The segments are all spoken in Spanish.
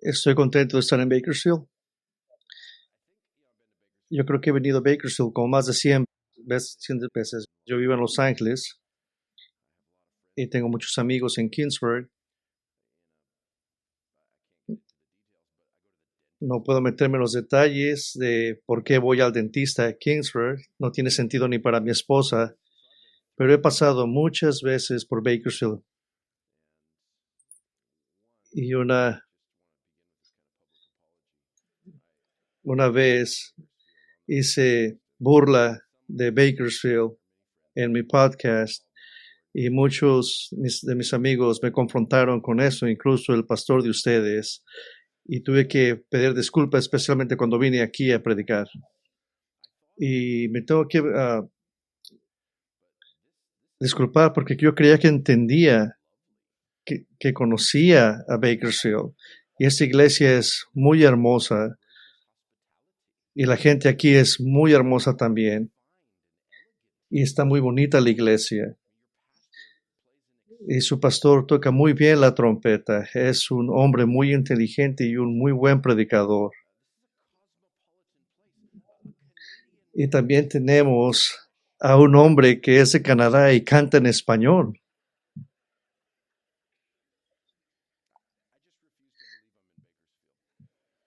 Estoy contento de estar en Bakersfield. Yo creo que he venido a Bakersfield como más de 100 veces. Yo vivo en Los Ángeles y tengo muchos amigos en Kingsburg. No puedo meterme en los detalles de por qué voy al dentista a Kingsburg. No tiene sentido ni para mi esposa, pero he pasado muchas veces por Bakersfield. Y una vez hice burla de Bakersfield en mi podcast y muchos de mis amigos me confrontaron con eso, incluso el pastor de ustedes, y tuve que pedir disculpas, especialmente cuando vine aquí a predicar. Y me tengo que disculpar porque yo creía que entendía, que conocía a Bakersfield. Y esta iglesia es muy hermosa y la gente aquí es muy hermosa también. Y está muy bonita la iglesia. Y su pastor toca muy bien la trompeta. Es un hombre muy inteligente y un muy buen predicador. Y también tenemos a un hombre que es de Canadá y canta en español.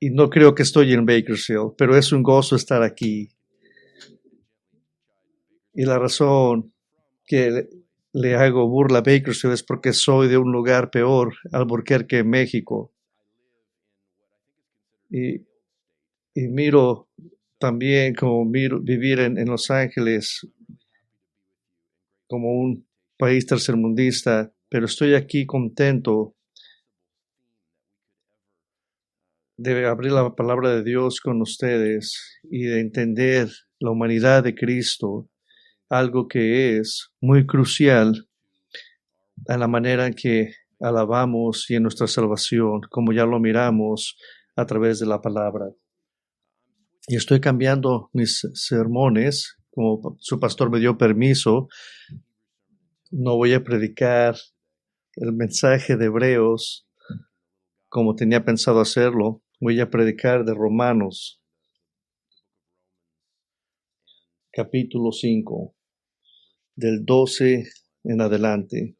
Y no creo que estoy en Bakersfield, pero es un gozo estar aquí. Y la razón que le hago burla a Bakersfield es porque soy de un lugar peor, Albuquerque, México. Y, y miro también como vivir en Los Ángeles como un país tercermundista, pero estoy aquí contento de abrir la palabra de Dios con ustedes y de entender la humanidad de Cristo, algo que es muy crucial en la manera en que alabamos y en nuestra salvación, como ya lo miramos a través de la palabra. Y estoy cambiando mis sermones, como su pastor me dio permiso, no voy a predicar el mensaje de Hebreos como tenía pensado hacerlo, voy a predicar de Romanos, capítulo 5, del 12 en adelante.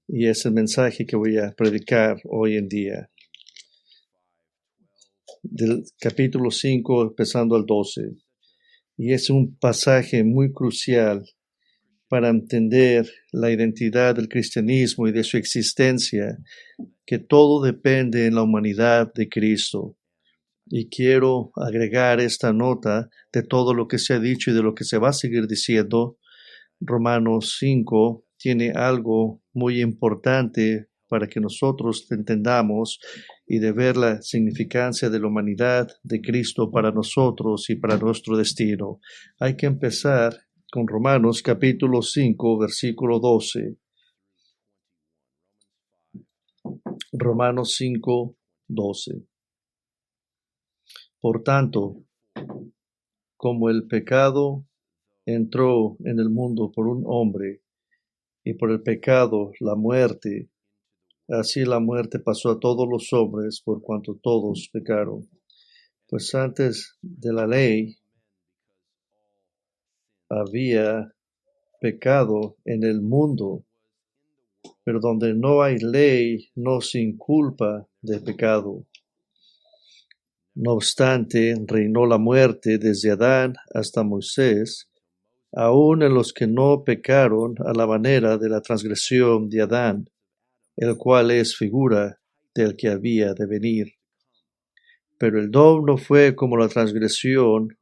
Y es el mensaje que voy a predicar hoy en día. Del capítulo 5, empezando al 12. Y es un pasaje muy crucial para entender la identidad del cristianismo y de su existencia, que todo depende en la humanidad de Cristo. Y quiero agregar esta nota de todo lo que se ha dicho y de lo que se va a seguir diciendo. Romanos 5 tiene algo muy importante para que nosotros entendamos y de ver la significancia de la humanidad de Cristo para nosotros y para nuestro destino. Hay que empezar con Romanos capítulo 5, versículo 12. Romanos 5, 12. Por tanto, como el pecado entró en el mundo por un hombre, y por el pecado la muerte, así la muerte pasó a todos los hombres por cuanto todos pecaron. Pues antes de la ley había pecado en el mundo, pero donde no hay ley no se inculpa de pecado. No obstante, reinó la muerte desde Adán hasta Moisés, aun en los que no pecaron a la manera de la transgresión de Adán, el cual es figura del que había de venir. Pero el don no fue como la transgresión,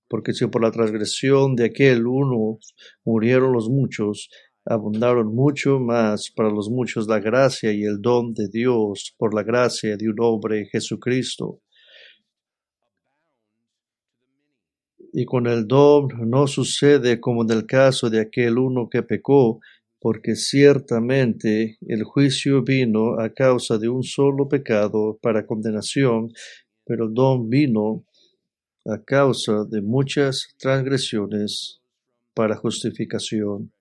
porque si por la transgresión de aquel uno murieron los muchos, abundaron mucho más para los muchos la gracia y el don de Dios por la gracia de un hombre Jesucristo. Y con el don no sucede como en el caso de aquel uno que pecó, porque ciertamente el juicio vino a causa de un solo pecado para condenación, pero el don vino a causa de muchas transgresiones para justificación.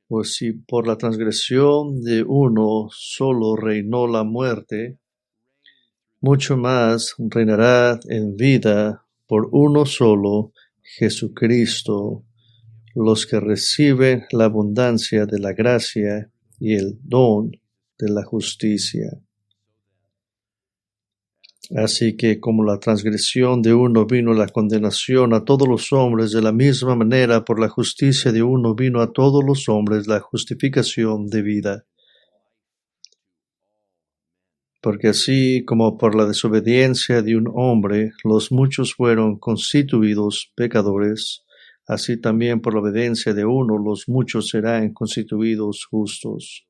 Pues si por la transgresión de uno solo reinó la muerte, mucho más reinará en vida por uno solo, Jesucristo, los que reciben la abundancia de la gracia y el don de la justicia. Así que como la transgresión de uno vino la condenación a todos los hombres, de la misma manera por la justicia de uno vino a todos los hombres la justificación de vida. Porque así como por la desobediencia de un hombre los muchos fueron constituidos pecadores, así también por la obediencia de uno los muchos serán constituidos justos.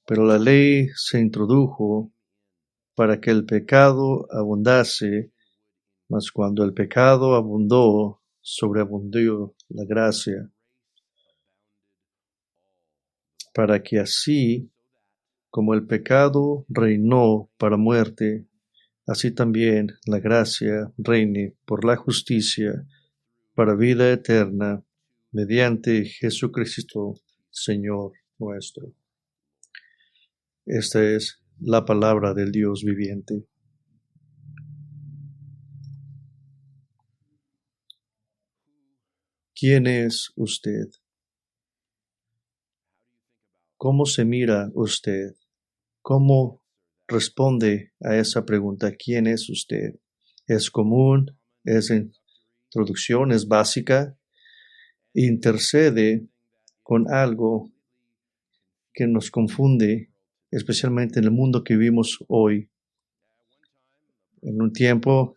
Pero la ley se introdujo para que el pecado abundase, mas cuando el pecado abundó, sobreabundó la gracia, para que así como el pecado reinó para muerte, así también la gracia reine por la justicia para vida eterna, mediante Jesucristo, Señor nuestro. Esta es la palabra del Dios viviente. ¿Quién es usted? ¿Cómo se mira usted? ¿Cómo responde a esa pregunta? ¿Quién es usted? ¿Es común? ¿Es introducción? ¿Es básica? Intercede con algo que nos confunde, especialmente en el mundo que vivimos hoy. En un tiempo,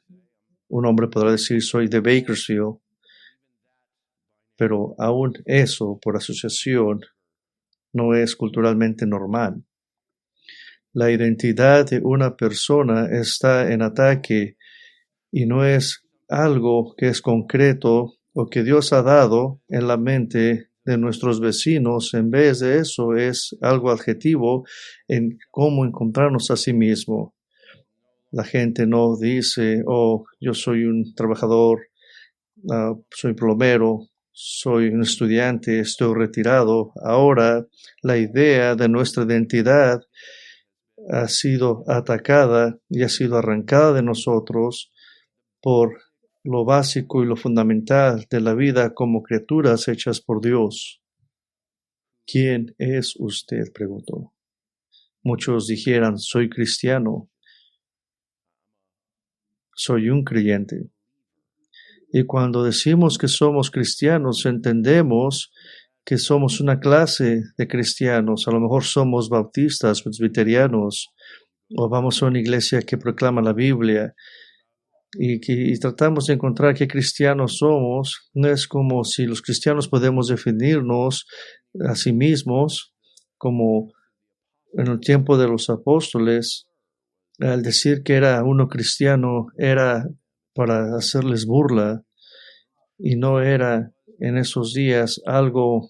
un hombre podrá decir, soy de Bakersfield, pero aún eso, por asociación, no es culturalmente normal. La identidad de una persona está en ataque y no es algo que es concreto o que Dios ha dado en la mente de nuestros vecinos. En vez de eso, es algo adjetivo en cómo encontrarnos a sí mismo. La gente no dice, oh, yo soy un trabajador, soy plomero, soy un estudiante, estoy retirado. Ahora la idea de nuestra identidad ha sido atacada y ha sido arrancada de nosotros por lo básico y lo fundamental de la vida como criaturas hechas por Dios. ¿Quién es usted?, preguntó. Muchos dijeran, soy cristiano, soy un creyente. Y cuando decimos que somos cristianos, entendemos que somos una clase de cristianos. A lo mejor somos bautistas, presbiterianos, o vamos a una iglesia que proclama la Biblia. Y tratamos de encontrar qué cristianos somos. No es como si los cristianos podemos definirnos a sí mismos, como en el tiempo de los apóstoles. Al decir que era uno cristiano era para hacerles burla y no era en esos días algo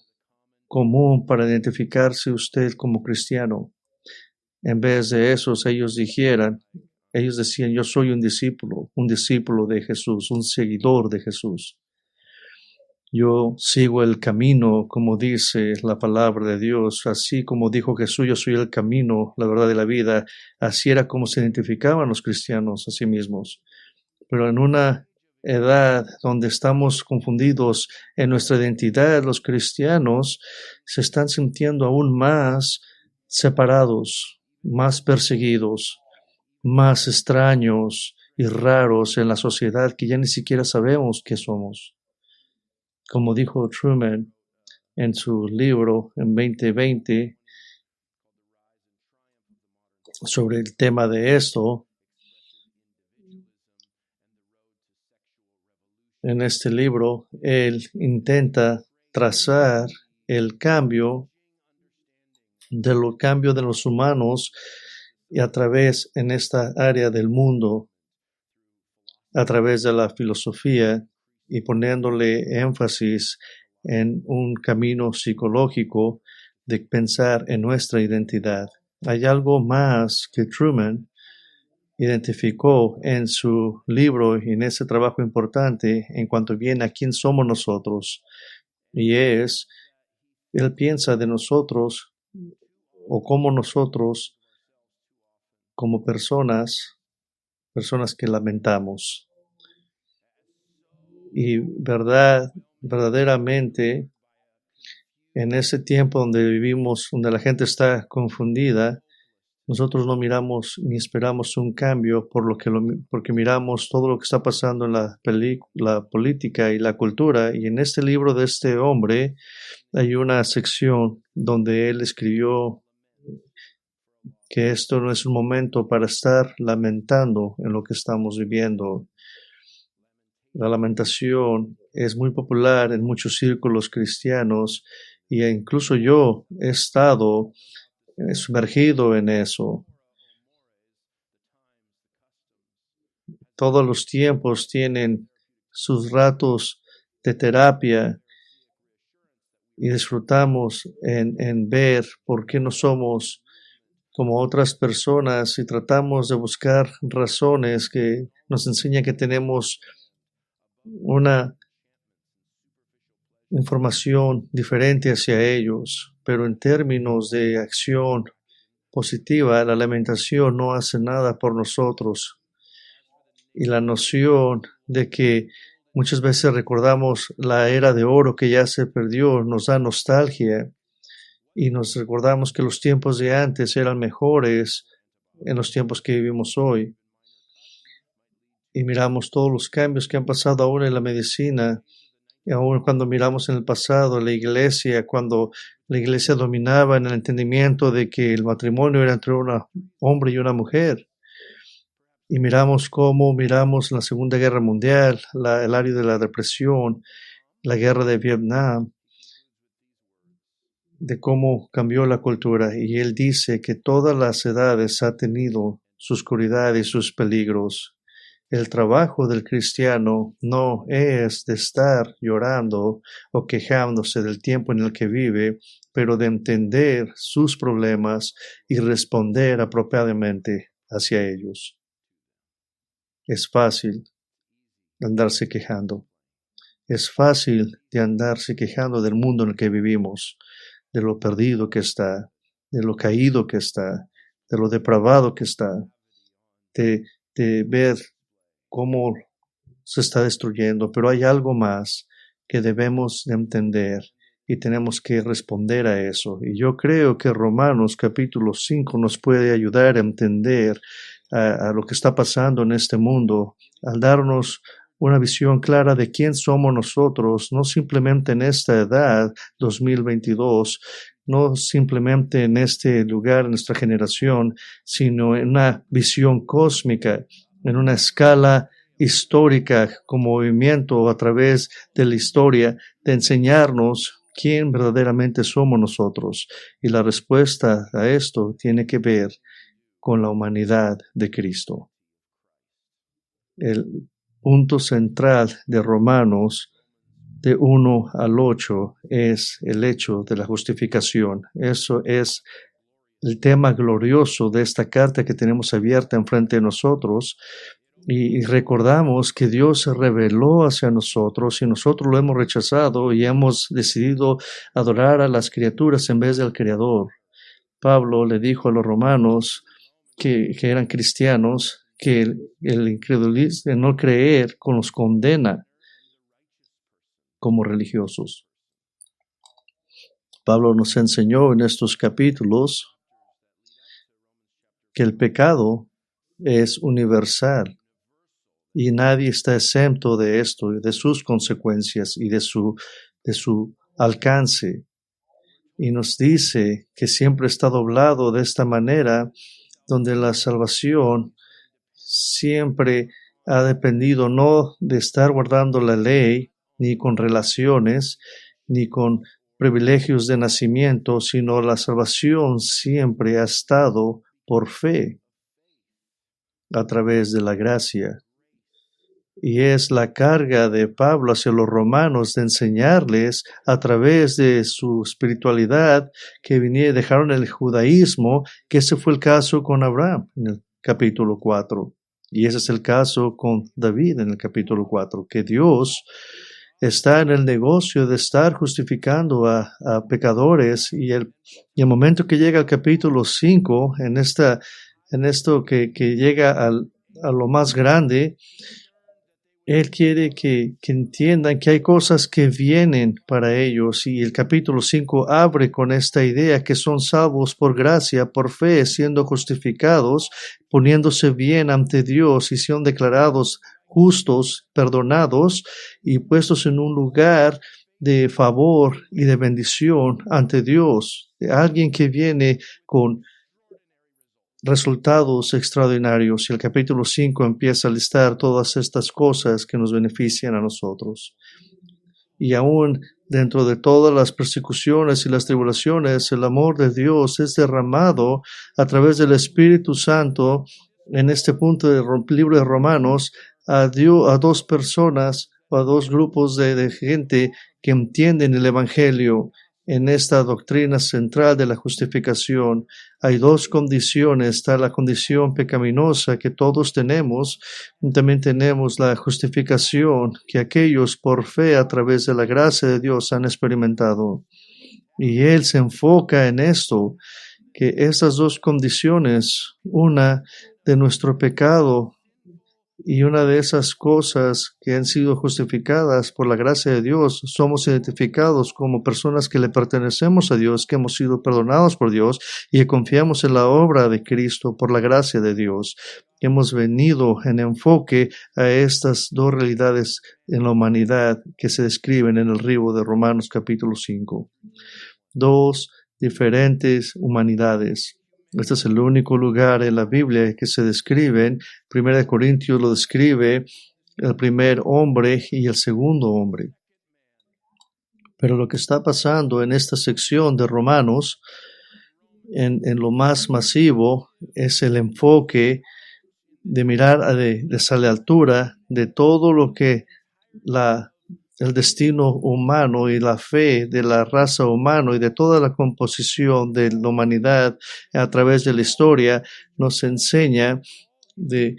común para identificarse usted como cristiano. En vez de eso, ellos decían, yo soy un discípulo de Jesús, un seguidor de Jesús. Yo sigo el camino, como dice la palabra de Dios, así como dijo Jesús, yo soy el camino, la verdad y la vida. Así era como se identificaban los cristianos a sí mismos. Pero en una edad donde estamos confundidos en nuestra identidad, los cristianos se están sintiendo aún más separados, más perseguidos, más extraños y raros en la sociedad que ya ni siquiera sabemos qué somos. Como dijo Truman en su libro en 2020 sobre el tema de esto, en este libro, él intenta trazar el cambio de los humanos y a través en esta área del mundo, a través de la filosofía y poniéndole énfasis en un camino psicológico de pensar en nuestra identidad. Hay algo más que Truman identificó en su libro y en ese trabajo importante en cuanto viene a quién somos nosotros, y es Él piensa de nosotros o como nosotros, como personas que lamentamos. Y verdaderamente, en ese tiempo donde vivimos, donde la gente está confundida, nosotros no miramos ni esperamos un cambio porque miramos todo lo que está pasando en la política y la cultura. Y en este libro de este hombre hay una sección donde él escribió que esto no es un momento para estar lamentando en lo que estamos viviendo. La lamentación es muy popular en muchos círculos cristianos y incluso yo he estado sumergido en eso. Todos los tiempos tienen sus ratos de terapia y disfrutamos en ver por qué no somos como otras personas y tratamos de buscar razones que nos enseñan que tenemos una información diferente hacia ellos, pero en términos de acción positiva, la lamentación no hace nada por nosotros. Y la noción de que muchas veces recordamos la era de oro que ya se perdió, nos da nostalgia y nos recordamos que los tiempos de antes eran mejores en los tiempos que vivimos hoy. Y miramos todos los cambios que han pasado aún en la medicina, y aún cuando miramos en el pasado la iglesia, cuando la iglesia dominaba en el entendimiento de que el matrimonio era entre un hombre y una mujer. Y miramos la Segunda Guerra Mundial, el área de la depresión, la guerra de Vietnam, de cómo cambió la cultura. Y él dice que todas las edades ha tenido su oscuridad y sus peligros. El trabajo del cristiano no es de estar llorando o quejándose del tiempo en el que vive, pero de entender sus problemas y responder apropiadamente hacia ellos. Es fácil andarse quejando. Es fácil de andarse quejando del mundo en el que vivimos, de lo perdido que está, de lo caído que está, de lo depravado que está, de ver cómo se está destruyendo. Pero hay algo más que debemos de entender y tenemos que responder a eso. Y yo creo que Romanos capítulo 5 nos puede ayudar a entender a lo que está pasando en este mundo, al darnos una visión clara de quién somos nosotros, no simplemente en esta edad 2022, no simplemente en este lugar, en nuestra generación, sino en una visión cósmica, en una escala histórica como movimiento a través de la historia, de enseñarnos quién verdaderamente somos nosotros. Y la respuesta a esto tiene que ver con la humanidad de Cristo. El punto central de Romanos de 1 al 8 es el hecho de la justificación. Eso es el tema glorioso de esta carta que tenemos abierta enfrente de nosotros. Y recordamos que Dios se reveló hacia nosotros y nosotros lo hemos rechazado y hemos decidido adorar a las criaturas en vez del Creador. Pablo le dijo a los romanos que eran cristianos que el incredulismo, el no creer, los condena como religiosos. Pablo nos enseñó en estos capítulos que el pecado es universal y nadie está exento de esto, de sus consecuencias y de su alcance. Y nos dice que siempre está doblado de esta manera, donde la salvación siempre ha dependido no de estar guardando la ley, ni con relaciones, ni con privilegios de nacimiento, sino la salvación siempre ha estado por fe, a través de la gracia. Y es la carga de Pablo hacia los romanos de enseñarles a través de su espiritualidad que dejaron el judaísmo, que ese fue el caso con Abraham en el capítulo 4. Y ese es el caso con David en el capítulo 4, que Dios está en el negocio de estar justificando a pecadores, y el momento que llega al capítulo 5, en esto que llega a lo más grande, él quiere que entiendan que hay cosas que vienen para ellos, y el capítulo 5 abre con esta idea que son salvos por gracia, por fe, siendo justificados, poniéndose bien ante Dios, y son declarados justos, perdonados y puestos en un lugar de favor y de bendición ante Dios. Alguien que viene con resultados extraordinarios, y el capítulo 5 empieza a listar todas estas cosas que nos benefician a nosotros. Y aún dentro de todas las persecuciones y las tribulaciones, el amor de Dios es derramado a través del Espíritu Santo en este punto del libro de Romanos a dos personas o a dos grupos de gente que entienden el Evangelio. En esta doctrina central de la justificación hay dos condiciones. Está la condición pecaminosa que todos tenemos, y también tenemos la justificación que aquellos por fe a través de la gracia de Dios han experimentado. Y Él se enfoca en esto, que estas dos condiciones, una de nuestro pecado y una de esas cosas que han sido justificadas por la gracia de Dios, somos identificados como personas que le pertenecemos a Dios, que hemos sido perdonados por Dios y que confiamos en la obra de Cristo por la gracia de Dios. Hemos venido en enfoque a estas dos realidades en la humanidad que se describen en el libro de Romanos capítulo 5. Dos diferentes humanidades. Este es el único lugar en la Biblia que se describen. Primera de Corintios lo describe el primer hombre y el segundo hombre. Pero lo que está pasando en esta sección de Romanos, en lo más masivo, es el enfoque de mirar desde la altura de todo lo que el destino humano y la fe de la raza humana y de toda la composición de la humanidad a través de la historia nos enseña de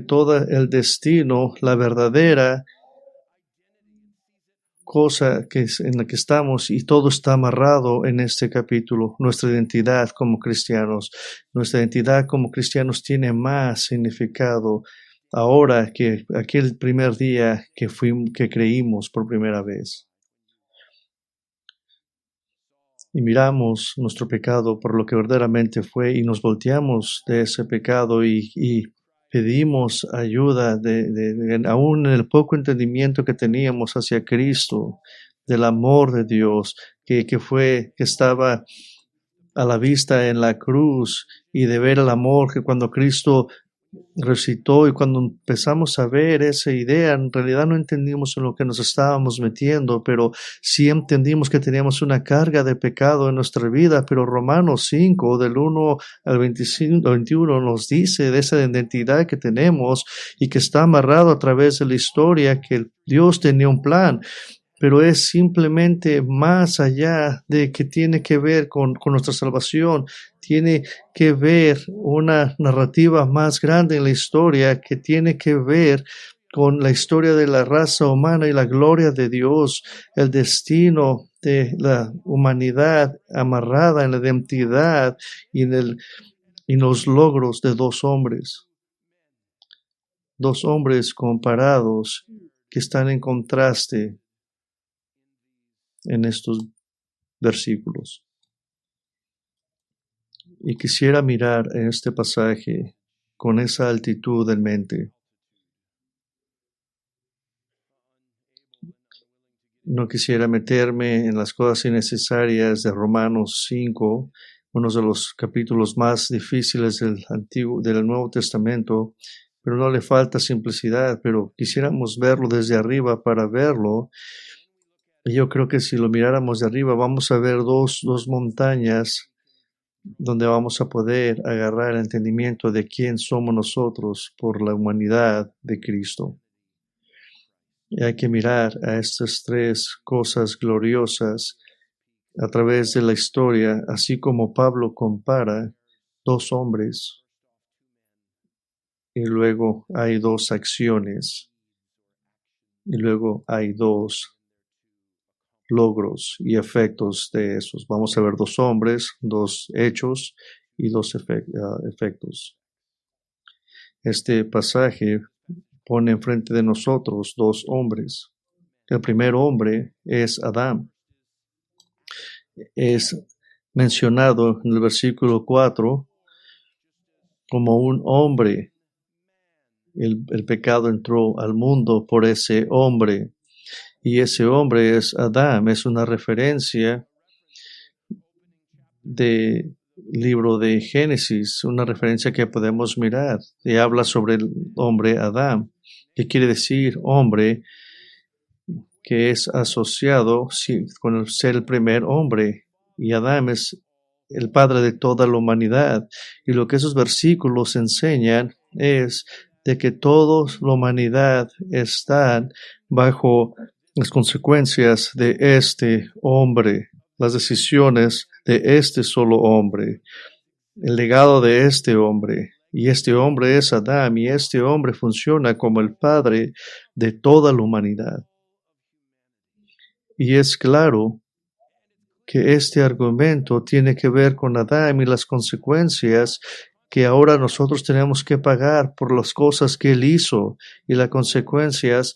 todo el destino, la verdadera cosa en la que estamos, y todo está amarrado en este capítulo. Nuestra identidad como cristianos. Nuestra identidad como cristianos tiene más significado ahora que aquel primer día que creímos por primera vez. Y miramos nuestro pecado por lo que verdaderamente fue, y nos volteamos de ese pecado y pedimos ayuda aún en el poco entendimiento que teníamos hacia Cristo, del amor de Dios que estaba a la vista en la cruz, y de ver el amor que cuando Cristo resucitó. Y cuando empezamos a ver esa idea, en realidad no entendimos en lo que nos estábamos metiendo, pero sí entendimos que teníamos una carga de pecado en nuestra vida. Pero Romanos 5, del 1 al 25, 21, nos dice de esa identidad que tenemos y que está amarrado a través de la historia, que Dios tenía un plan, pero es simplemente más allá de que tiene que ver con nuestra salvación. Tiene que ver una narrativa más grande en la historia, que tiene que ver con la historia de la raza humana y la gloria de Dios, el destino de la humanidad amarrada en la identidad y en los logros de dos hombres comparados, que están en contraste en estos versículos. Y quisiera mirar en este pasaje con esa altitud en mente. No quisiera meterme en las cosas innecesarias de Romanos 5, uno de los capítulos más difíciles del Nuevo Testamento, pero no le falta simplicidad. Pero quisiéramos verlo desde arriba para verlo. Y yo creo que si lo miráramos de arriba, vamos a ver dos montañas donde vamos a poder agarrar el entendimiento de quién somos nosotros por la humanidad de Cristo. Y hay que mirar a estas tres cosas gloriosas a través de la historia, así como Pablo compara dos hombres, y luego hay dos acciones, y luego hay dos logros y efectos de esos. Vamos a ver 2 hombres, 2 hechos y 2 efectos. Este pasaje pone enfrente de nosotros 2 hombres. El primer hombre es Adán. Es mencionado en el versículo 4 como un hombre. El pecado entró al mundo por ese hombre. Y ese hombre es Adán. Es una referencia del libro de Génesis, una referencia que podemos mirar. Y habla sobre el hombre Adán, que quiere decir hombre que es asociado con el ser el primer hombre. Y Adán es el padre de toda la humanidad. Y lo que esos versículos enseñan es de que toda la humanidad está bajo las consecuencias de este hombre, las decisiones de este solo hombre, el legado de este hombre. Y este hombre es Adán, y este hombre funciona como el padre de toda la humanidad. Y es claro que este argumento tiene que ver con Adán y las consecuencias que ahora nosotros tenemos que pagar por las cosas que él hizo, y las consecuencias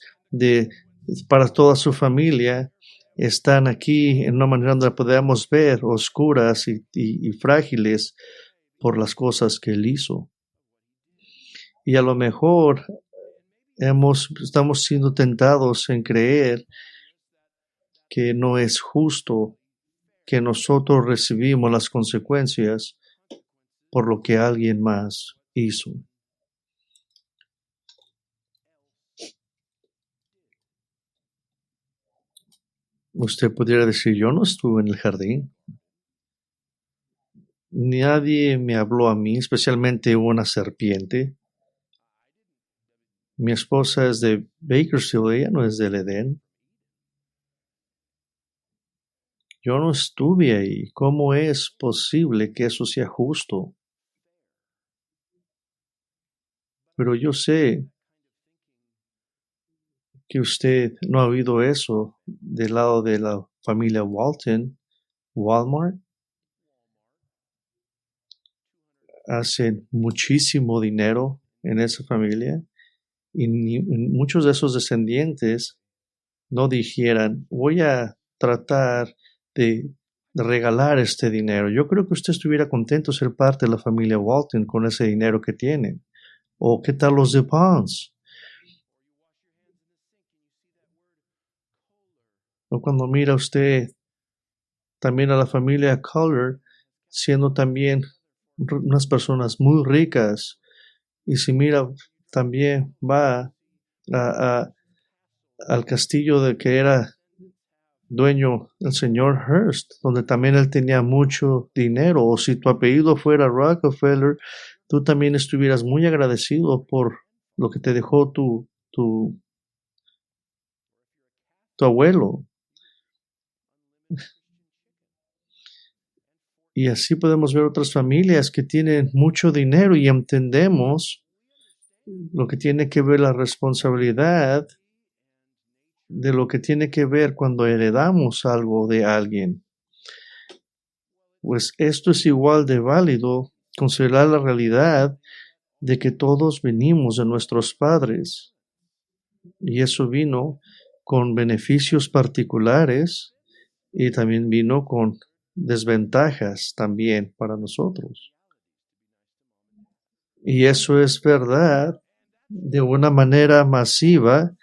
para toda su familia están aquí en una manera donde podemos ver oscuras y frágiles por las cosas que él hizo. Y a lo mejor estamos siendo tentados en creer que no es justo que nosotros recibimos las consecuencias por lo que alguien más hizo. Usted pudiera decir, yo no estuve en el jardín. Nadie me habló a mí, especialmente una serpiente. Mi esposa es de Bakersfield, ella no es del Edén. Yo no estuve ahí. ¿Cómo es posible que eso sea justo? Pero yo sé que usted no ha oído eso del lado de la familia Walmart. Hacen muchísimo dinero en esa familia, y muchos de esos descendientes no dijeran, voy a tratar de regalar este dinero. Yo creo que usted estuviera contento ser parte de la familia Walton con ese dinero que tienen. ¿O qué tal los de Bonds? O cuando mira usted también a la familia Color siendo también unas personas muy ricas, y si mira también va al castillo de que era dueño el señor Hearst, donde también él tenía mucho dinero. O si tu apellido fuera Rockefeller, tú también estuvieras muy agradecido por lo que te dejó tu abuelo. Y así podemos ver otras familias que tienen mucho dinero y entendemos lo que tiene que ver la responsabilidad de lo que tiene que ver cuando heredamos algo de alguien. Pues esto es igual de válido, considerar la realidad de que todos venimos de nuestros padres, y eso vino con beneficios particulares y también vino con desventajas también para nosotros. Y eso es verdad de una manera masiva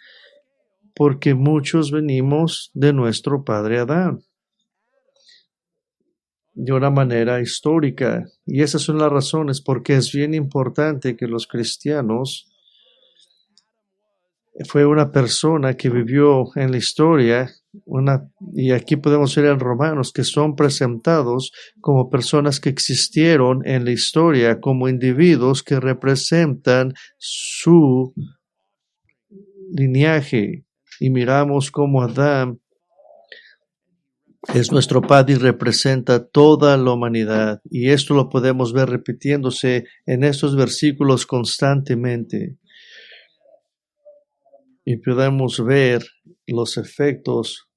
porque muchos venimos de nuestro padre Adán, de una manera histórica. Y esas son las razones porque es bien importante que los cristianos fue una persona que vivió en la historia, y aquí podemos ver en Romanos que son presentados como personas que existieron en la historia, como individuos que representan su linaje. Y miramos cómo Adán es nuestro padre y representa toda la humanidad. Y esto lo podemos ver repitiéndose en estos versículos constantemente. Y podemos ver los efectos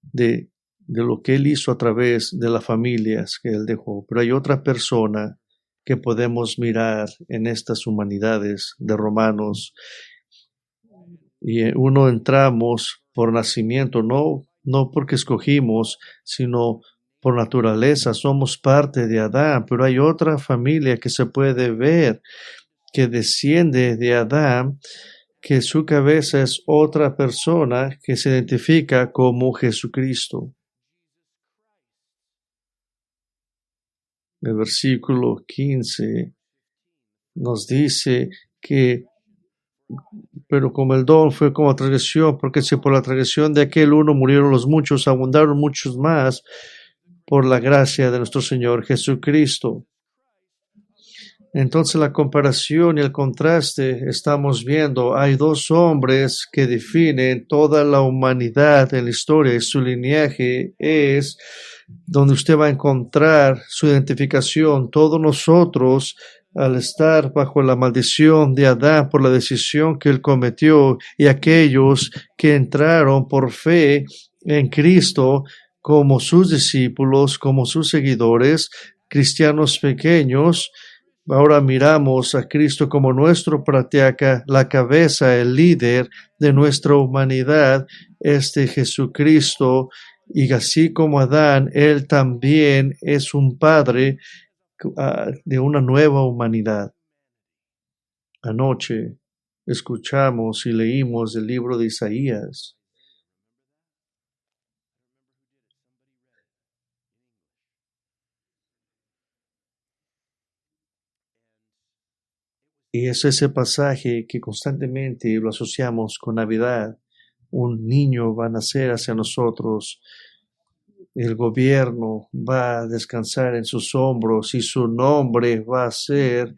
de de lo que Él hizo a través de las familias que Él dejó. Pero hay otra persona que podemos mirar en estas humanidades de Romanos. Y uno entramos por nacimiento, no porque escogimos, sino por naturaleza. Somos parte de Adán, pero hay otra familia que se puede ver que desciende de Adán, que su cabeza es otra persona que se identifica como Jesucristo. El versículo 15 nos dice que, pero como el don fue como transgresión, porque si por la transgresión de aquel uno murieron los muchos, abundaron muchos más por la gracia de nuestro Señor Jesucristo. Entonces la comparación y el contraste estamos viendo. Hay dos hombres que definen toda la humanidad en la historia y su linaje es donde usted va a encontrar su identificación. Todos nosotros, al estar bajo la maldición de Adán por la decisión que él cometió, y aquellos que entraron por fe en Cristo como sus discípulos, como sus seguidores, cristianos pequeños, ahora miramos a Cristo como nuestro patriarca, la cabeza, el líder de nuestra humanidad, Jesucristo. Y así como Adán, Él también es un padre de una nueva humanidad. Anoche escuchamos y leímos el libro de Isaías. Y es ese pasaje que constantemente lo asociamos con Navidad. Un niño va a nacer hacia nosotros. El gobierno va a descansar en sus hombros y su nombre va a ser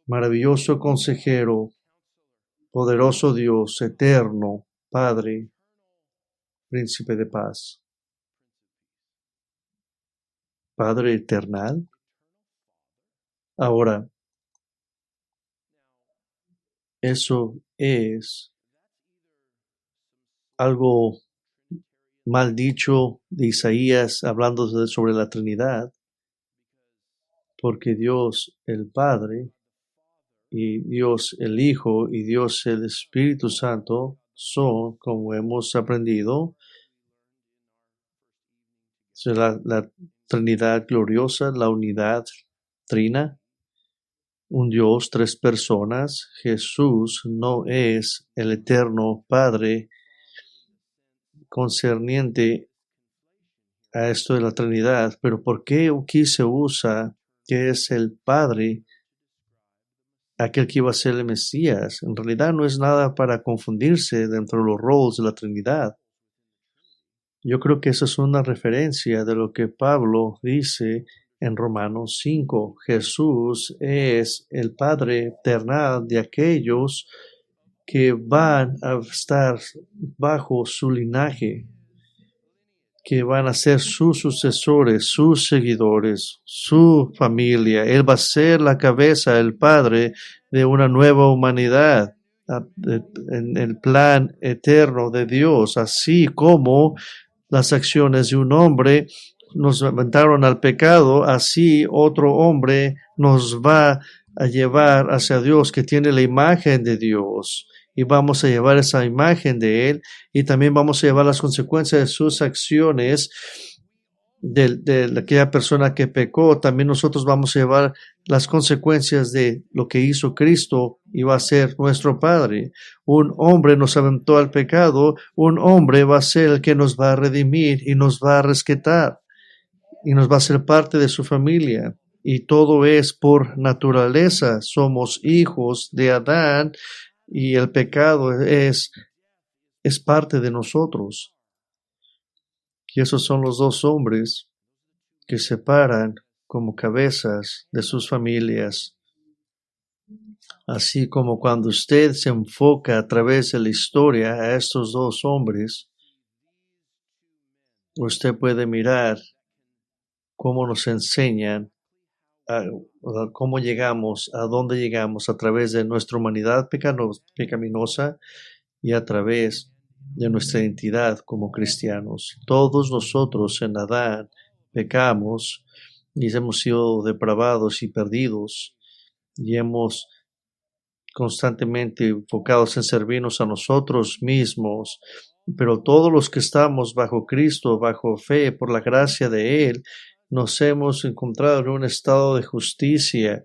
maravilloso consejero, poderoso Dios, eterno, Padre, príncipe de paz. Padre eternal. Ahora, eso es algo mal dicho de Isaías hablando sobre la Trinidad, porque Dios el Padre y Dios el Hijo y Dios el Espíritu Santo son, como hemos aprendido, la Trinidad gloriosa, la unidad trina, un Dios, tres personas. Jesús no es el eterno Padre concerniente a esto de la Trinidad, pero ¿por qué aquí se usa que es el Padre, aquel que iba a ser el Mesías? En realidad no es nada para confundirse dentro de los roles de la Trinidad. Yo creo que esa es una referencia de lo que Pablo dice en Romanos 5. Jesús es el Padre eterno de aquellos que van a estar bajo su linaje, que van a ser sus sucesores, sus seguidores, su familia. Él va a ser la cabeza, el Padre de una nueva humanidad en el plan eterno de Dios, así como las acciones de un hombre nos aventaron al pecado, así otro hombre nos va a llevar hacia Dios, que tiene la imagen de Dios, y vamos a llevar esa imagen de Él, y también vamos a llevar las consecuencias de sus acciones de aquella persona que pecó. También nosotros vamos a llevar las consecuencias de lo que hizo Cristo y va a ser nuestro Padre. Un hombre nos aventó al pecado, un hombre va a ser el que nos va a redimir y nos va a rescatar y nos va a ser parte de su familia. Y todo es por naturaleza. Somos hijos de Adán y el pecado es parte de nosotros. Y esos son los dos hombres que se paran como cabezas de sus familias. Así como cuando usted se enfoca a través de la historia a estos dos hombres, usted puede mirar cómo nos enseñan a cómo llegamos, a dónde llegamos a través de nuestra humanidad pecaminosa y a través de nuestra identidad como cristianos. Todos nosotros en Adán pecamos y hemos sido depravados y perdidos y hemos constantemente enfocados en servirnos a nosotros mismos, pero todos los que estamos bajo Cristo, bajo fe, por la gracia de Él, nos hemos encontrado en un estado de justicia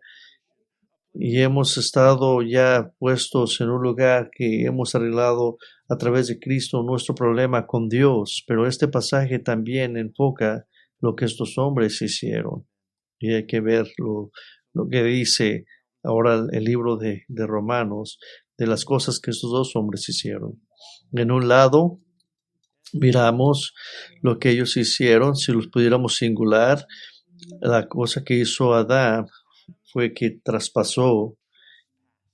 y hemos estado ya puestos en un lugar que hemos arreglado a través de Cristo nuestro problema con Dios. Pero este pasaje también enfoca lo que estos hombres hicieron. Y hay que ver lo que dice ahora el libro de Romanos, de las cosas que estos dos hombres hicieron. En un lado, miramos lo que ellos hicieron, si los pudiéramos singular, la cosa que hizo Adán fue que traspasó,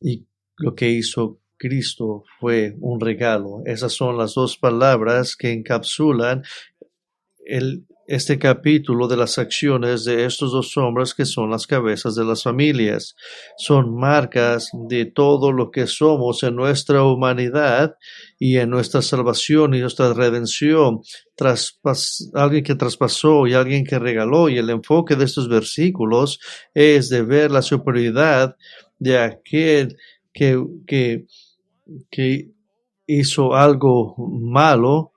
y lo que hizo Cristo fue un regalo. Esas son las dos palabras que encapsulan este capítulo de las acciones de estos dos hombres que son las cabezas de las familias. Son marcas de todo lo que somos en nuestra humanidad y en nuestra salvación y nuestra redención. Alguien que traspasó y alguien que regaló, y el enfoque de estos versículos es de ver la superioridad de aquel que hizo algo malo,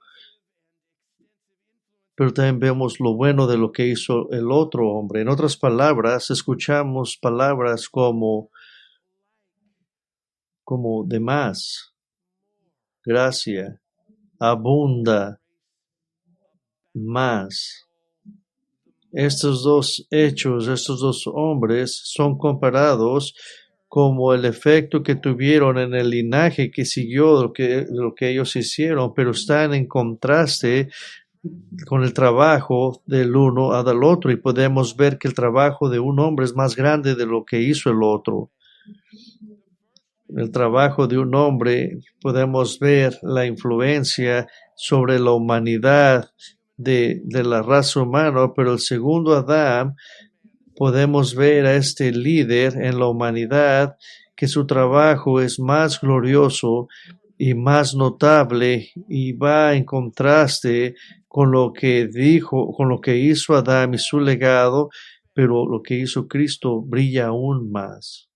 pero también vemos lo bueno de lo que hizo el otro hombre. En otras palabras, escuchamos palabras como de más, gracia, abunda, más. Estos dos hechos, estos dos hombres son comparados como el efecto que tuvieron en el linaje que siguió lo que ellos hicieron, pero están en contraste con el trabajo del uno al otro, y podemos ver que el trabajo de un hombre es más grande de lo que hizo el otro. El trabajo de un hombre, podemos ver la influencia sobre la humanidad de la raza humana, pero el segundo Adán, podemos ver a este líder en la humanidad que su trabajo es más glorioso y más notable y va en contraste con lo que dijo, con lo que hizo Adán y su legado, pero lo que hizo Cristo brilla aún más.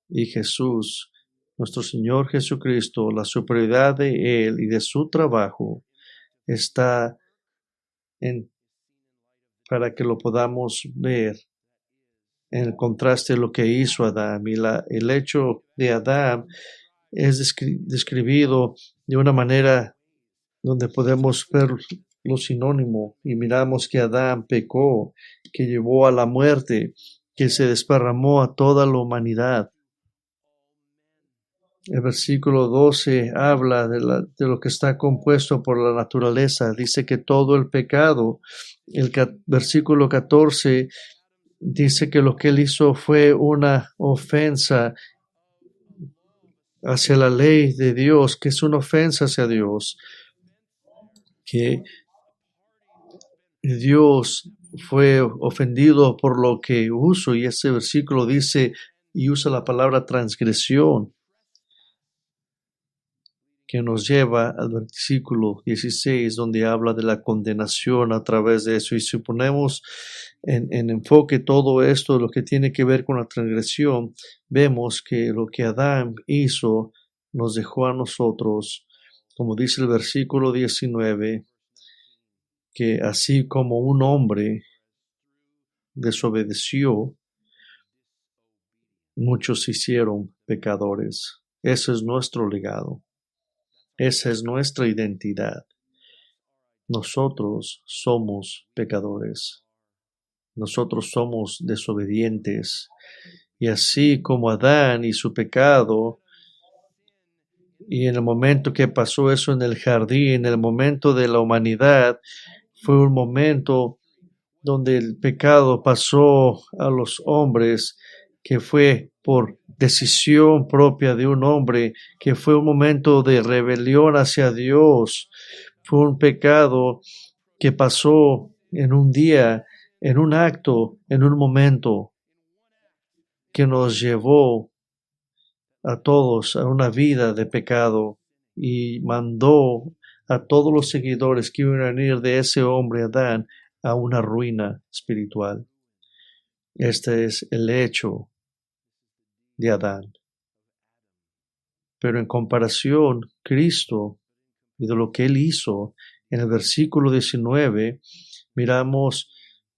Y Jesús, nuestro Señor Jesucristo, la superioridad de Él y de su trabajo está para que lo podamos ver en el contraste de lo que hizo Adán. Y el hecho de Adán es describido de una manera donde podemos ver lo sinónimo y miramos que Adán pecó, que llevó a la muerte, que se desparramó a toda la humanidad. El versículo 12 habla de lo que está compuesto por la naturaleza. Dice que todo el pecado. El versículo 14 dice que lo que él hizo fue una ofensa hacia la ley de Dios, que es una ofensa hacia Dios, que Dios fue ofendido por lo que uso, y ese versículo dice y usa la palabra transgresión, que nos lleva al versículo 16, donde habla de la condenación a través de eso. Y si ponemos en enfoque todo esto, lo que tiene que ver con la transgresión, vemos que lo que Adán hizo nos dejó a nosotros, como dice el versículo 19, que así como un hombre desobedeció, muchos se hicieron pecadores. Ese es nuestro legado. Esa es nuestra identidad. Nosotros somos pecadores. Nosotros somos desobedientes. Y así como Adán y su pecado, y en el momento que pasó eso en el jardín, en el momento de la humanidad, fue un momento donde el pecado pasó a los hombres, que fue por decisión propia de un hombre, que fue un momento de rebelión hacia Dios. Fue un pecado que pasó en un día, en un acto, en un momento, que nos llevó a todos a una vida de pecado. y mandó a todos los seguidores que iban a venir de ese hombre Adán a una ruina espiritual. Este es el hecho de Adán. Pero en comparación, Cristo y de lo que Él hizo, en el versículo 19, miramos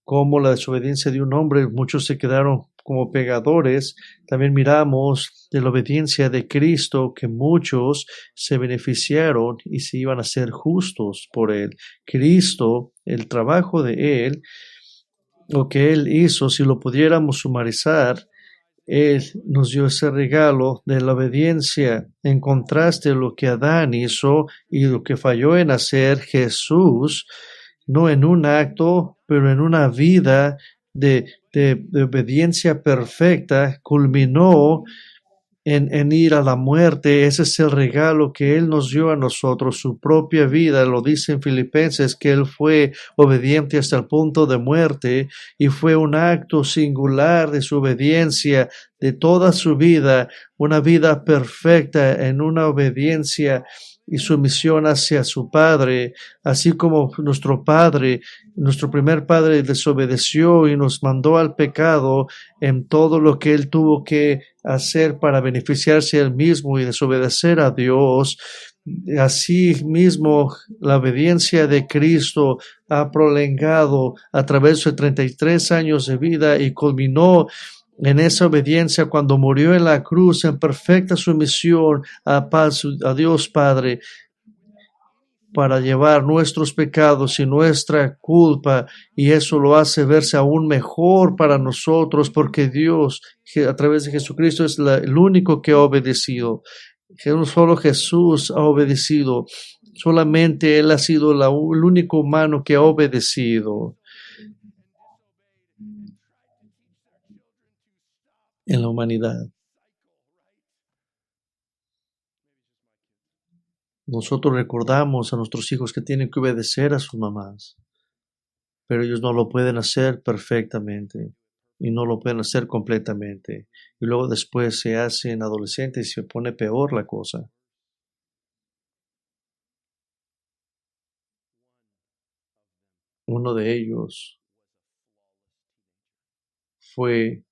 cómo la desobediencia de un hombre, muchos se quedaron como pecadores. También miramos de la obediencia de Cristo que muchos se beneficiaron y se iban a ser justos por Él. Cristo, el trabajo de Él, lo que Él hizo, si lo pudiéramos sumarizar, Él nos dio ese regalo de la obediencia en contraste a lo que Adán hizo y lo que falló en hacer Jesús, no en un acto, pero en una vida de obediencia perfecta, culminó en ir a la muerte. Ese es el regalo que Él nos dio a nosotros, su propia vida. Lo dice en Filipenses que Él fue obediente hasta el punto de muerte y fue un acto singular de su obediencia de toda su vida, una vida perfecta en una obediencia y sumisión hacia su Padre, así como nuestro Padre, nuestro primer Padre desobedeció y nos mandó al pecado en todo lo que Él tuvo que hacer para beneficiarse a Él mismo y desobedecer a Dios. Así mismo, la obediencia de Cristo ha prolongado a través de 33 años de vida y culminó en esa obediencia cuando murió en la cruz en perfecta sumisión a Dios Padre para llevar nuestros pecados y nuestra culpa, y eso lo hace verse aún mejor para nosotros porque Dios a través de Jesucristo es el único que ha obedecido. Solo Jesús ha obedecido, solamente Él ha sido el único humano que ha obedecido en la humanidad. Nosotros recordamos a nuestros hijos que tienen que obedecer a sus mamás, pero ellos no lo pueden hacer perfectamente y no lo pueden hacer completamente. Y luego después se hacen adolescentes y se pone peor la cosa. Uno de ellos fue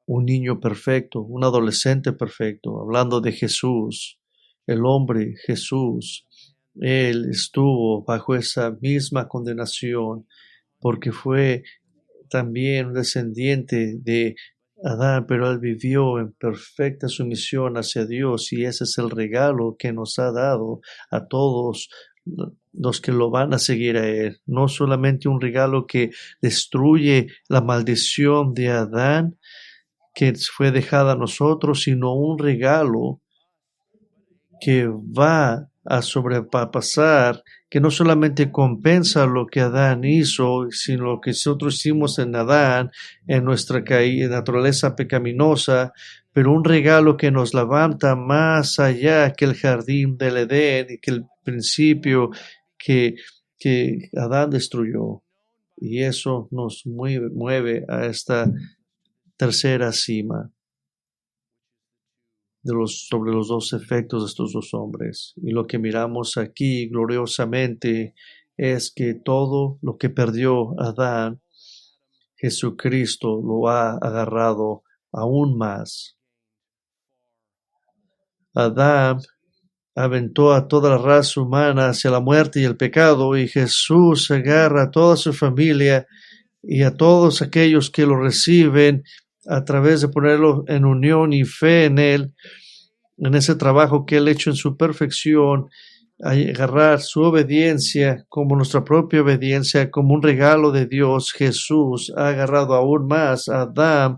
un niño perfecto, un adolescente perfecto, hablando de Jesús, el hombre Jesús. Él estuvo bajo esa misma condenación porque fue también un descendiente de Adán, pero él vivió en perfecta sumisión hacia Dios y ese es el regalo que nos ha dado a todos los que lo van a seguir a Él. No solamente un regalo que destruye la maldición de Adán que fue dejada a nosotros, sino un regalo que va a sobrepasar, que no solamente compensa lo que Adán hizo, sino lo que nosotros hicimos en Adán, en nuestra naturaleza pecaminosa, pero un regalo que nos levanta más allá que el jardín del Edén y que el principio que, que Adán destruyó. Y eso nos mueve a esta tercera cima sobre los dos efectos de estos dos hombres. Y lo que miramos aquí gloriosamente es que todo lo que perdió Adán, Jesucristo lo ha agarrado aún más. Adán aventó a toda la raza humana hacia la muerte y el pecado, y Jesús agarra a toda su familia y a todos aquellos que lo reciben a través de ponerlo en unión y fe en Él, en ese trabajo que Él ha hecho en su perfección, a agarrar su obediencia como nuestra propia obediencia, como un regalo de Dios. Jesús ha agarrado aún más a Adán,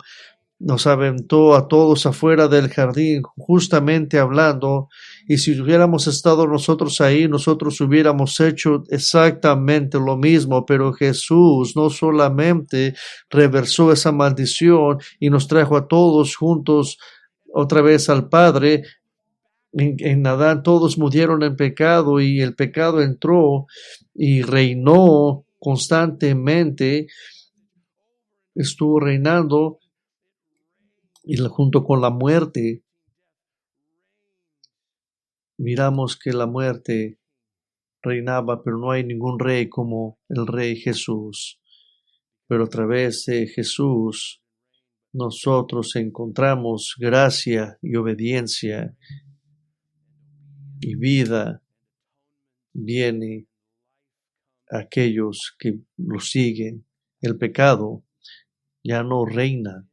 nos aventó a todos afuera del jardín, justamente hablando, y si hubiéramos estado nosotros ahí, nosotros hubiéramos hecho exactamente lo mismo, pero Jesús no solamente reversó esa maldición y nos trajo a todos juntos otra vez al Padre. En Adán todos murieron en pecado y el pecado entró y reinó constantemente, estuvo reinando y junto con la muerte miramos que la muerte reinaba, pero no hay ningún rey como el Rey Jesús. Pero a través de Jesús nosotros encontramos gracia y obediencia y vida viene a aquellos que lo siguen. El pecado ya no reina,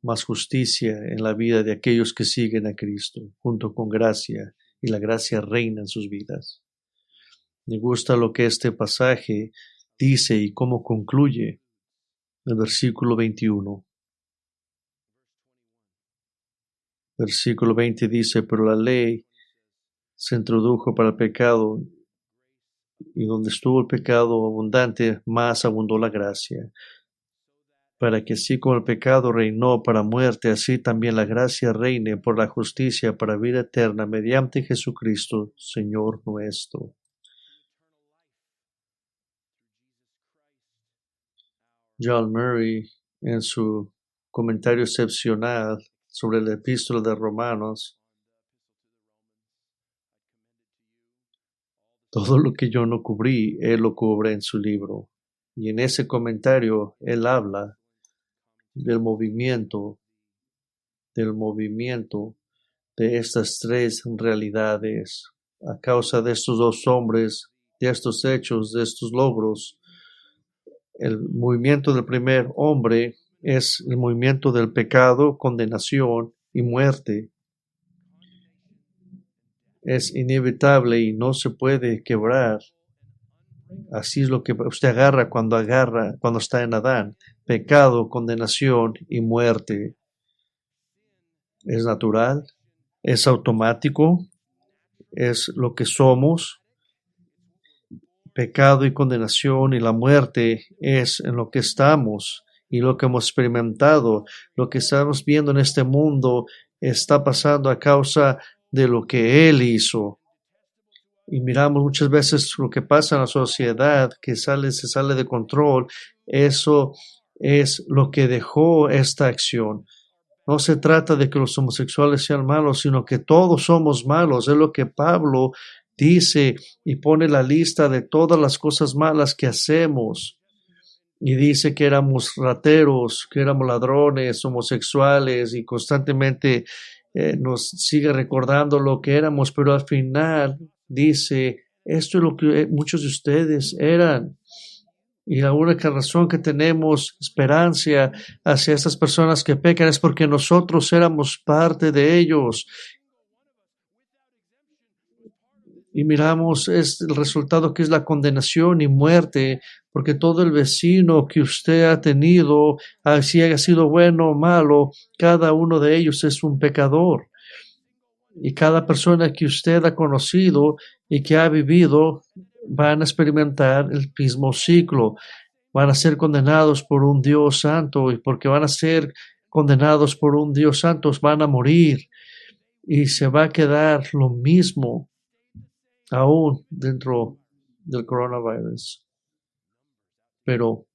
más justicia en la vida de aquellos que siguen a Cristo, junto con gracia, y la gracia reina en sus vidas. Me gusta lo que este pasaje dice y cómo concluye el versículo 21. Versículo 20 dice, pero la ley se introdujo para el pecado, y donde estuvo el pecado abundante, más abundó la gracia. Para que así como el pecado reinó para muerte, así también la gracia reine por la justicia para vida eterna mediante Jesucristo, Señor nuestro. John Murray, en su comentario excepcional sobre la epístola de Romanos, todo lo que yo no cubrí, él lo cubre en su libro. Y en ese comentario, él habla del movimiento de estas tres realidades. A causa de estos dos hombres, de estos hechos, de estos logros, el movimiento del primer hombre es el movimiento del pecado, condenación y muerte. Es inevitable y no se puede quebrar. Así es lo que usted agarra cuando está en Adán. Pecado, condenación y muerte. Es natural, es automático, es lo que somos. Pecado y condenación y la muerte es en lo que estamos y lo que hemos experimentado. Lo que estamos viendo en este mundo está pasando a causa de lo que Él hizo. Y miramos muchas veces lo que pasa en la sociedad, que se sale de control. Eso es lo que dejó esta acción. No se trata de que los homosexuales sean malos, sino que todos somos malos. Es lo que Pablo dice y pone la lista de todas las cosas malas que hacemos. Y dice que éramos rateros, que éramos ladrones, homosexuales, y constantemente nos sigue recordando lo que éramos, pero al final dice, esto es lo que muchos de ustedes eran. Y la única razón que tenemos esperanza hacia estas personas que pecan es porque nosotros éramos parte de ellos. Y miramos el resultado que es la condenación y muerte, porque todo el vecino que usted ha tenido, si haya sido bueno o malo, cada uno de ellos es un pecador. Y cada persona que usted ha conocido y que ha vivido van a experimentar el mismo ciclo. Van a ser condenados por un Dios santo, y porque van a ser condenados por un Dios santo van a morir y se va a quedar lo mismo aún dentro del coronavirus. Pero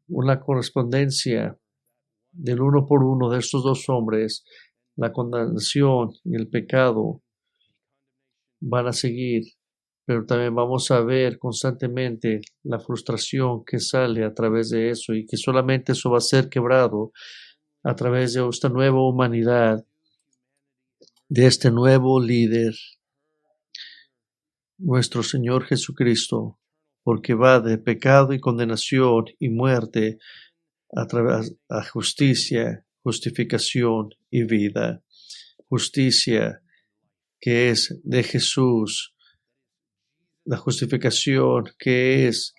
una correspondencia del uno por uno de estos dos hombres, la condenación y el pecado van a seguir, pero también vamos a ver constantemente la frustración que sale a través de eso, y que solamente eso va a ser quebrado a través de esta nueva humanidad, de este nuevo líder, nuestro Señor Jesucristo, porque va de pecado y condenación y muerte a través a justicia, justificación y vida. Justicia que es de Jesús, la justificación que es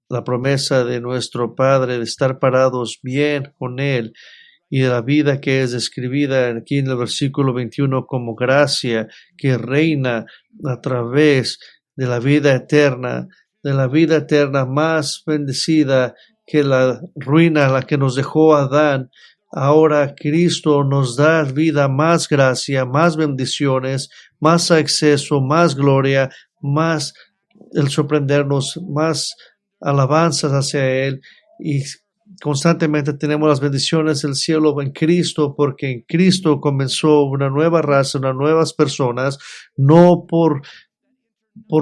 la promesa de nuestro Padre de estar parados bien con Él, y de la vida que es describida aquí en el versículo 21 como gracia que reina a través de la vida eterna más bendecida que la ruina a la que nos dejó Adán. Ahora Cristo nos da vida, más gracia, más bendiciones, más acceso, más gloria, más el sorprendernos, más alabanzas hacia Él, y constantemente tenemos las bendiciones del cielo en Cristo, porque en Cristo comenzó una nueva raza, unas nuevas personas, no por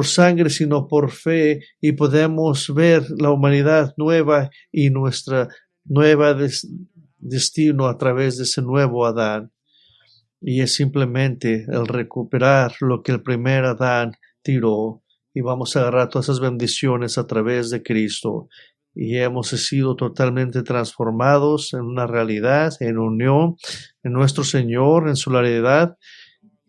sangre, sino por fe, y podemos ver la humanidad nueva y nuestra nueva destino a través de ese nuevo Adán. Y es simplemente el recuperar lo que el primer Adán tiró, y vamos a agarrar todas esas bendiciones a través de Cristo. Y hemos sido totalmente transformados en una realidad, en unión en nuestro Señor, en su realidad,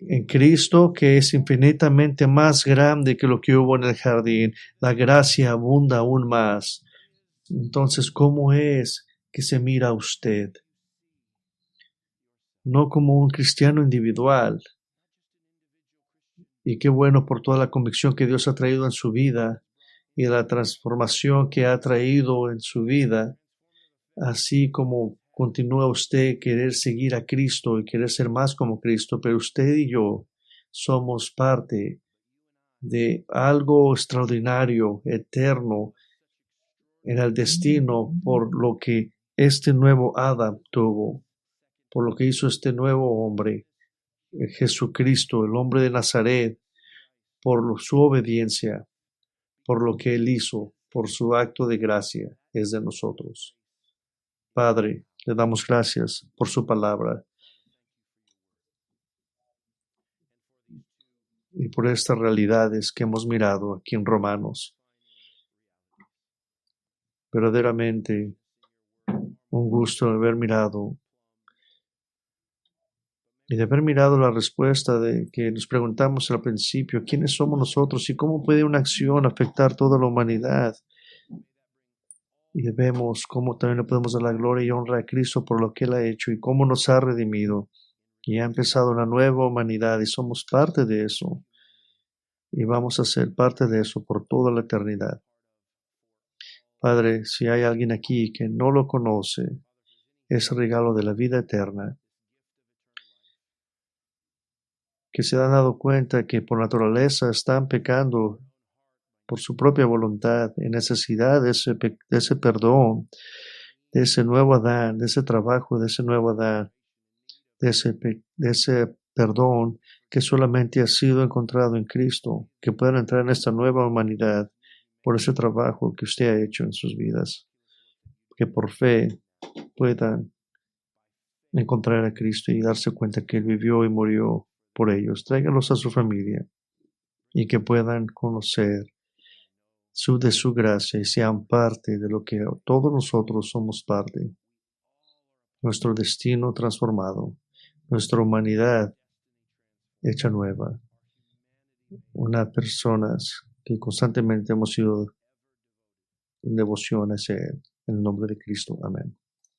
en Cristo, que es infinitamente más grande que lo que hubo en el jardín. La gracia abunda aún más. Entonces, ¿cómo es que se mira a usted? No como un cristiano individual. Y qué bueno por toda la convicción que Dios ha traído en su vida y la transformación que ha traído en su vida, así como continúa usted querer seguir a Cristo y querer ser más como Cristo, pero usted y yo somos parte de algo extraordinario, eterno, en el destino por lo que este nuevo Adán tuvo, por lo que hizo este nuevo hombre, Jesucristo, el hombre de Nazaret, por su obediencia, por lo que él hizo, por su acto de gracia, es de nosotros. Padre, le damos gracias por su palabra y por estas realidades que hemos mirado aquí en Romanos. Verdaderamente un gusto haber mirado y de haber mirado la respuesta de que nos preguntamos al principio, ¿quiénes somos nosotros y cómo puede una acción afectar toda la humanidad? Y vemos cómo también le podemos dar la gloria y honra a Cristo por lo que Él ha hecho y cómo nos ha redimido. Y ha empezado una nueva humanidad y somos parte de eso. Y vamos a ser parte de eso por toda la eternidad. Padre, si hay alguien aquí que no lo conoce, ese regalo de la vida eterna, que se han dado cuenta que por naturaleza están pecando por su propia voluntad, en necesidad de ese perdón, de ese nuevo Adán, de ese trabajo, de ese nuevo Adán, de ese perdón que solamente ha sido encontrado en Cristo, que puedan entrar en esta nueva humanidad por ese trabajo que usted ha hecho en sus vidas, que por fe puedan encontrar a Cristo y darse cuenta que Él vivió y murió por ellos. Tráigalos a su familia y que puedan conocer de su gracia y sean parte de lo que todos nosotros somos parte. Nuestro destino transformado, nuestra humanidad hecha nueva, unas personas que constantemente hemos sido en devoción hacia Él. En el nombre de Cristo. Amén.